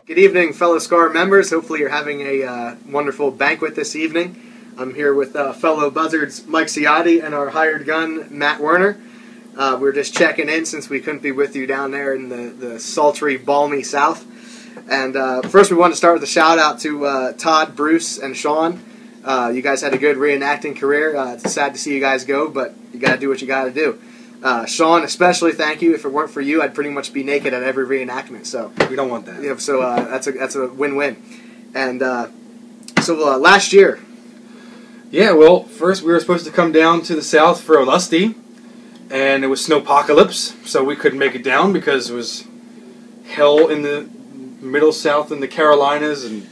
Good evening, fellow SCAR members. Hopefully you're having a wonderful banquet this evening. I'm here with fellow Buzzards Mike Ciotti and our hired gun, Matt Werner. We're just checking in since we couldn't be with you down there in the sultry, balmy South. And first we want to start with a shout out to Todd, Bruce, and Sean. You guys had a good reenacting career. It's sad to see you guys go, but you got to do what you got to do. Sean, especially, thank you. If it weren't for you, I'd pretty much be naked at every reenactment. So we don't want that. Yeah, so that's a win-win. And so last year. Yeah, well, first we were supposed to come down to the south for Olusty, and it was snowpocalypse, so we couldn't make it down because it was hell in the middle south in the Carolinas, and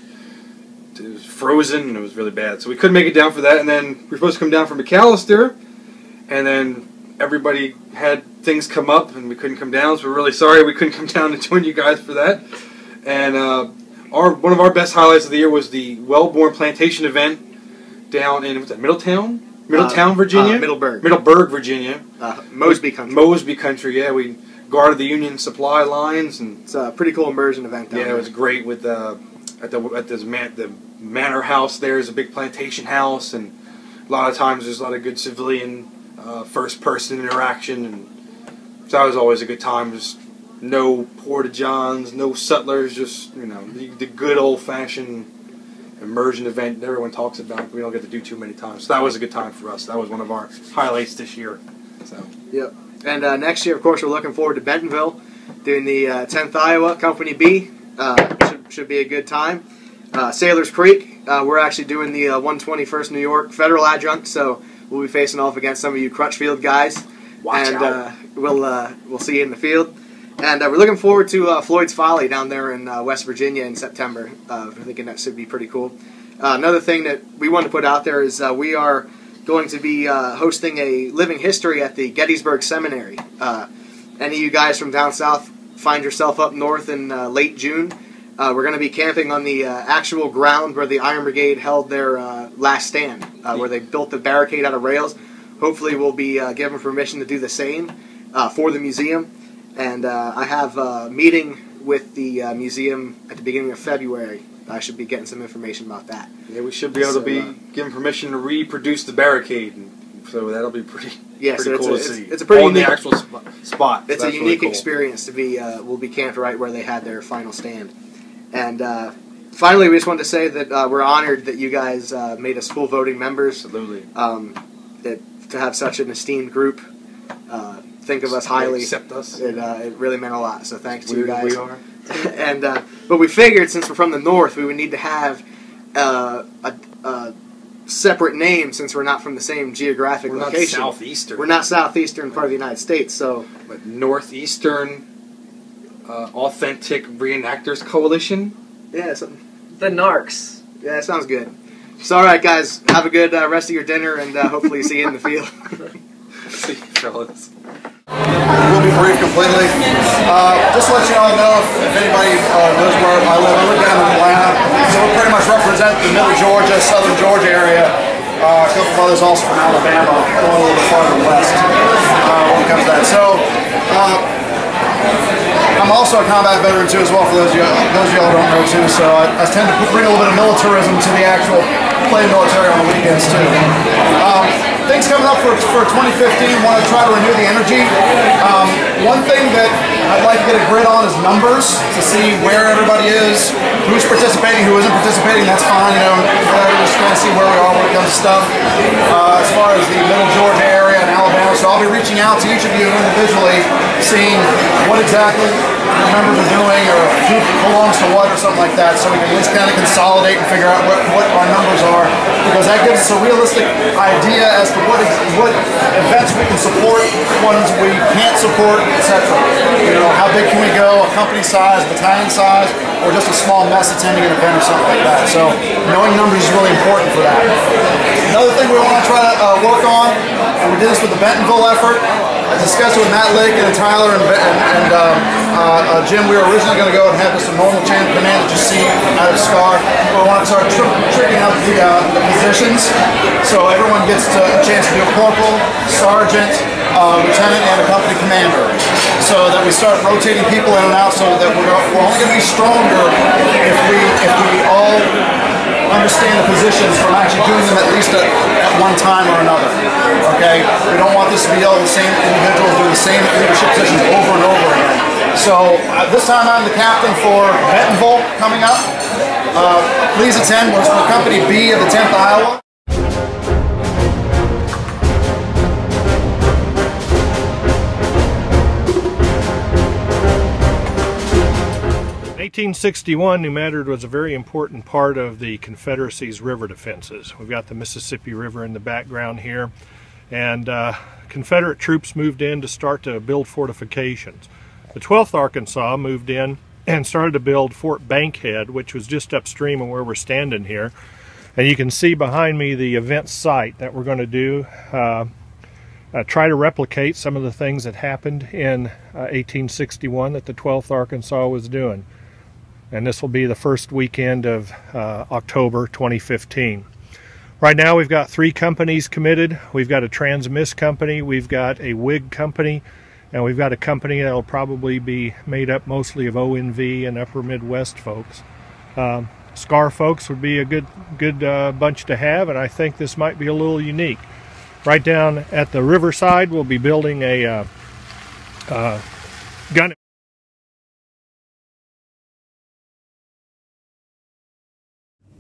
it was frozen, and it was really bad. So we couldn't make it down for that, and then we were supposed to come down from McAllister, and then everybody had things come up, and we couldn't come down, so we're really sorry we couldn't come down and join you guys for that. And one of our best highlights of the year was the Wellborn Plantation event down in, what's that, Middletown, Virginia? Middleburg, Virginia. Mosby Country. Mosby Country, yeah. We guarded the Union supply lines, and it's a pretty cool immersion event down there. Yeah, it was great with at the manor house. There's a big plantation house, and a lot of times there's a lot of good civilian first-person interaction, and so that was always a good time. Just no porta-johns, no sutlers, just the good old-fashioned immersion event that everyone talks about. We don't get to do too many times, so that was a good time for us. That was one of our highlights this year. So yep. And next year, of course, we're looking forward to Bentonville, doing the 10th Iowa Company B. Should be a good time. Sailors Creek, we're actually doing the 121st New York Federal Adjunct, so we'll be facing off against some of you Crutchfield guys. Watch out. We'll see you in the field. And we're looking forward to Floyd's Folly down there in West Virginia in September. We're thinking that should be pretty cool. Another thing that we want to put out there is we are going to be hosting a living history at the Gettysburg Seminary. Any of you guys from down south find yourself up north in late June, we're going to be camping on the actual ground where the Iron Brigade held their last stand, where they built the barricade out of rails. Hopefully we'll be given permission to do the same for the museum. And I have a meeting with the museum at the beginning of February. I should be getting some information about that. Yeah, we should be able to be given permission to reproduce the barricade, and so that'll be pretty cool to see. It's a pretty unique, the actual spot. It's a unique experience to be. We'll be camped right where they had their final stand. And finally, we just wanted to say that we're honored that you guys made us full voting members. Absolutely. To have such an esteemed group think of us highly. Accept us. It really meant a lot. So thanks to you guys. We are. And but we figured since we're from the north, we would need to have a separate name since we're not from the same geographic location. We're not southeastern. We're not southeastern part of the United States. So, but northeastern authentic reenactors coalition. Yeah, the Narcs. Yeah, that sounds good. So, all right, guys, have a good rest of your dinner, and hopefully see you in the field. See you, fellas. We'll be brief completely. Just to let you all know, if anybody knows where I live down in Atlanta, so we pretty much represent the middle Georgia, southern Georgia area. A couple of others also from Alabama, going a little bit farther west when it comes to that. So, I'm also a combat veteran too, as well, for those of y'all who don't know too. So I tend to bring a little bit of militarism to the actual play military on the weekends too. Things coming up for 2015, want to try to renew the energy. One thing that I'd like to get a grid on is numbers, to see where everybody is, who's participating, who isn't participating, that's fine, whatever, just trying to see where we are when it comes to stuff. As far as the middle Georgia area and Alabama, so I'll be reaching out to each of you individually, seeing what exactly the members are doing, or who belongs to what, or something like that, so we can at least kind of consolidate and figure out what our numbers are, because that gives us a realistic idea as to what events we can support, ones we can't support, etc. How big can we go, a company size, battalion size, or just a small mess attending an event or something like that. So knowing numbers is really important for that. Another thing we want to try to work on, and we did this with the Bentonville effort, I discussed it with Matt Lake and Tyler and Jim. We were originally going to go and have just a normal chain of command that you see out of SCAR. But we want to start tricking out the positions, so everyone gets a chance to do a corporal, sergeant, lieutenant, and a company commander. So that we start rotating people in and out, so that we're only going to be stronger if we all understand the positions from actually doing them at least at one time or another. Okay? We don't want this to be all the same individuals doing the same leadership positions over and over again. So this time I'm the captain for Bentonville coming up. Please attend. We're Company B of the 10th Iowa. 1861, New Madrid was a very important part of the Confederacy's river defenses. We've got the Mississippi River in the background here, and Confederate troops moved in to start to build fortifications. The 12th Arkansas moved in and started to build Fort Bankhead, which was just upstream of where we're standing here. And you can see behind me the event site that we're going to do. Try to replicate some of the things that happened in 1861 that the 12th Arkansas was doing. And this will be the first weekend of October 2015. Right now we've got 3 companies committed. We've got a Transmiss company, we've got a WIG company, and we've got a company that will probably be made up mostly of ONV and Upper Midwest folks. SCAR folks would be a good bunch to have, and I think this might be a little unique. Right down at the riverside, we'll be building a gun.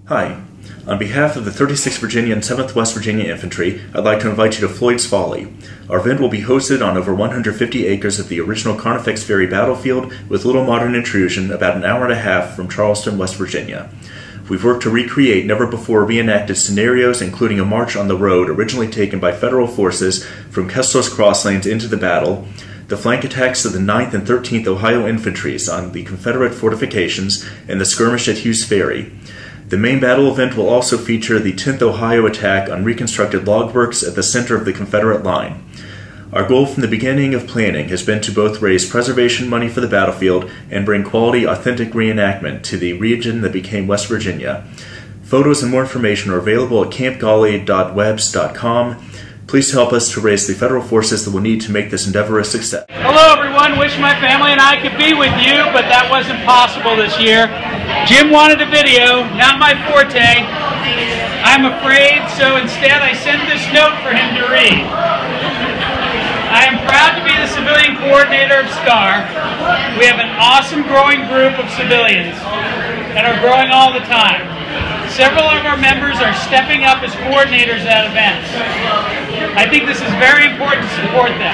Hi. On behalf of the 36th Virginia and 7th West Virginia Infantry, I'd like to invite you to Floyd's Folly. Our event will be hosted on over 150 acres of the original Carnifex Ferry battlefield with little modern intrusion about an hour and a half from Charleston, West Virginia. We've worked to recreate never-before reenacted scenarios, including a march on the road originally taken by federal forces from Kessler's Cross Lanes into the battle, the flank attacks of the 9th and 13th Ohio Infantries on the Confederate fortifications, and the skirmish at Hughes Ferry. The main battle event will also feature the 10th Ohio attack on reconstructed log works at the center of the Confederate line. Our goal from the beginning of planning has been to both raise preservation money for the battlefield and bring quality, authentic reenactment to the region that became West Virginia. Photos and more information are available at campgolly.webs.com. Please help us to raise the federal forces that we'll need to make this endeavor a success. Hello everyone, wish my family and I could be with you, but that wasn't possible this year. Jim wanted a video, not my forte. I'm afraid, so instead I sent this note for him to read. I am proud to be the civilian coordinator of SCAR. We have an awesome growing group of civilians that are growing all the time. Several of our members are stepping up as coordinators at events. I think this is very important to support them.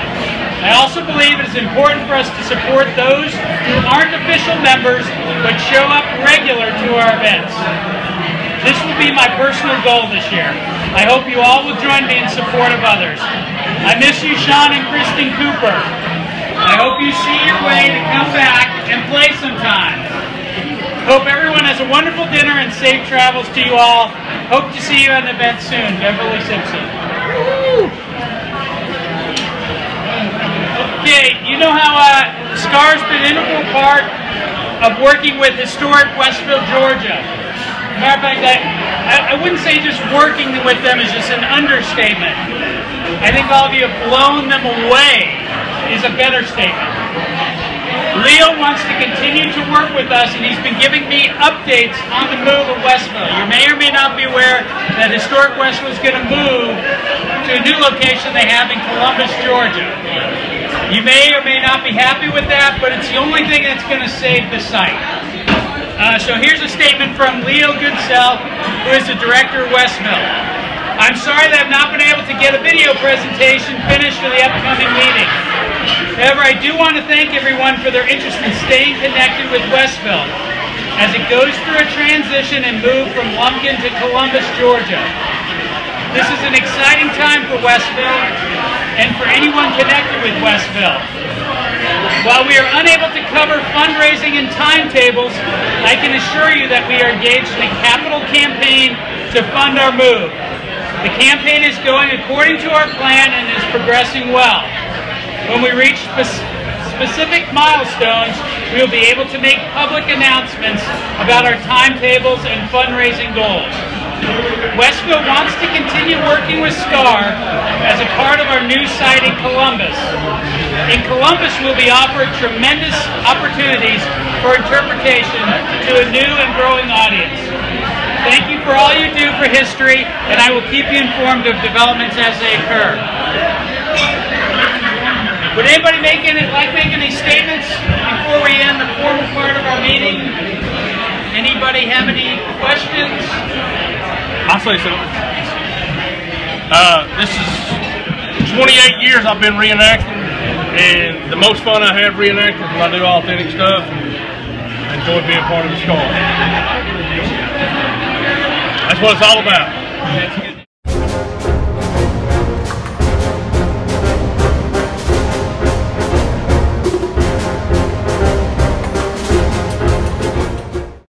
I also believe it is important for us to support those who aren't official members but show up regular to our events. This will be my personal goal this year. I hope you all will join me in support of others. I miss you, Sean and Kristen Cooper. I hope you see your way to come back and play sometime. Hope everyone has a wonderful dinner and safe travels to you all. Hope to see you at an event soon. Beverly Simpson. Okay, you know how SCAR's been an integral part of working with historic Westville, Georgia. Matter of fact, I wouldn't say just working with them is just an understatement. I think all of you have blown them away is a better statement. Leo wants to continue to work with us, and he's been giving me updates on the move of Westville. You may or may not be aware that historic Westville is going to move to a new location they have in Columbus, Georgia. You may or may not be happy with that, but it's the only thing that's going to save the site. So here's a statement from Leo Goodsell, who is the director of Westville. I'm sorry that I've not been able to get a video presentation finished for the upcoming meeting. However, I do want to thank everyone for their interest in staying connected with Westville as it goes through a transition and move from Lumpkin to Columbus, Georgia. This is an exciting time for Westville and for anyone connected with Westville. While we are unable to cover fundraising and timetables, I can assure you that we are engaged in a capital campaign to fund our move. The campaign is going according to our plan and is progressing well. When we reach specific milestones, we will be able to make public announcements about our timetables and fundraising goals. Westville wants to continue working with SCAR as a part of our new site in Columbus. In Columbus, we'll be offered tremendous opportunities for interpretation to a new and growing audience. Thank you for all you do for history, and I will keep you informed of developments as they occur. Would anybody like making any statements before we end the formal part of our meeting? Anybody have any questions? I'll say something. This is 28 years I've been reenacting, and the most fun I have reenacting is when I do authentic stuff. I enjoy being part of the SCAR. That's what it's all about.